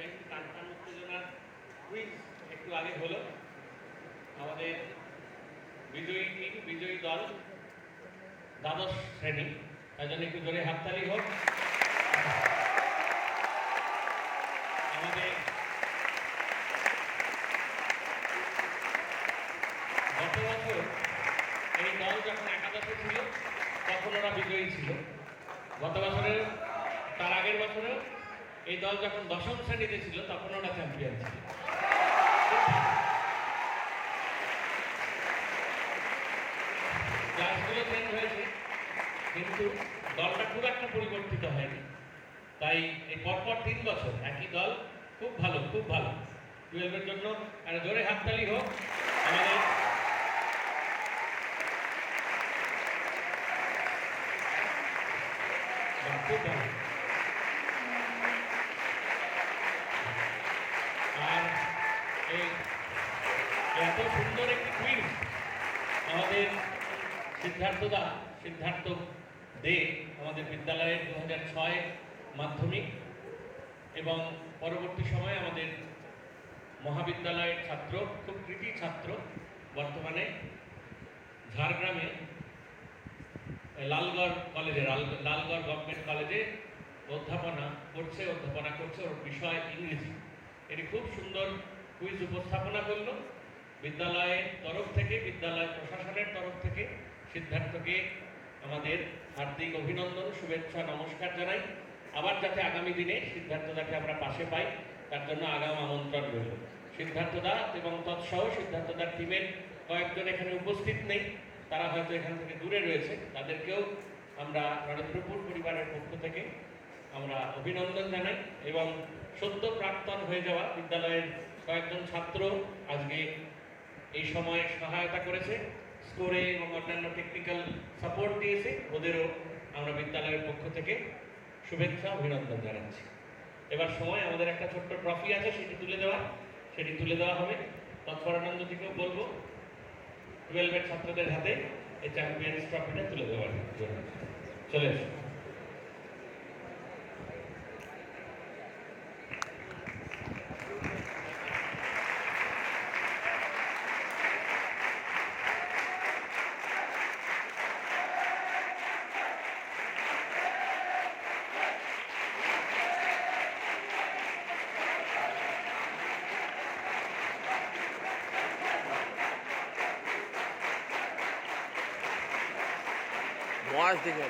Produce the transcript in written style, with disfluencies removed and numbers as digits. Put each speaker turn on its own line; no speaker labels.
যাই। টান উত্তেজনার কুইজ একটু আগে হলো। আমাদের বিজয়ী দল দ্বাদশ শ্রেণী, তাই জন্য একটু জোরে হাততালি হোক। আমাদের গত বছর এই দল যখন একাদশে ছিল তখন ওরা বিজয়ী ছিল। গত বছরের তার আগের বছরেও এই দল যখন দশম শ্রেণীতে ছিল তখন ওরা চ্যাম্পিয়ন ছিল। ক্লাসগুলো চেঞ্জ হয়েছে কিন্তু দলটা খুব একটা পরিবর্তিত হয়নি। তাই এই পরপর 3 বছর একই দল, খুব ভালো 12-এর জন্য একটা জোরে হাততালি হোক আমাদের। খুব ভালো। আর এই এত সুন্দর একটি কুইজ আমাদের সিদ্ধার্থ দে আমাদের বিদ্যালয়ের 2006 মাধ্যমিক এবং পরবর্তী সময়ে আমাদের মহাবিদ্যালয়ের ছাত্র, খুব কৃতি ছাত্র, বর্তমানে ঝাড়গ্রামে লালগড় গভর্নমেন্ট কলেজে অধ্যাপনা করছে। ওর বিষয় ইংরেজি। এটি খুব সুন্দর কুইজ উপস্থাপনা করলো। বিদ্যালয়ের তরফ থেকে, বিদ্যালয় প্রশাসনের তরফ থেকে সিদ্ধার্থকে আমাদের হার্দিক অভিনন্দন, শুভেচ্ছা, নমস্কার জানাই। আবার যাতে আগামী দিনে সিদ্ধার্থদাকে আমরা পাশে পাই তার জন্য আগাম আমন্ত্রণ রইল। সিদ্ধার্থদা এবং তৎসহ সিদ্ধার্থদার টিমের কয়েকজন এখানে উপস্থিত নেই, তারা হয়তো এখান থেকে দূরে রয়েছে, তাদেরকেও আমরা নরেন্দ্রপুর পরিবারের পক্ষ থেকে আমরা অভিনন্দন জানাই। এবং সদ্য প্রাক্তন হয়ে যাওয়া বিদ্যালয়ের কয়েকজন ছাত্র আজকে এই সময়ে সহায়তা করেছে, স্কোরে এবং অন্যান্য টেকনিক্যাল সাপোর্ট দিয়েছে, ওদেরও আমরা বিদ্যালয়ের পক্ষ থেকে শুভেচ্ছা, অভিনন্দন জানাচ্ছি। এবার সময় আমাদের একটা ছোট্ট ট্রফি আছে, সেটি তুলে দেওয়া হবে। তৎপরানন্দজিকেও বলবো 12-এর ছাত্রদের হাতে এই চ্যাম্পিয়ন্স ট্রফিটা তুলে দেওয়ার জন্য। চলে এসো।
মজ দেখে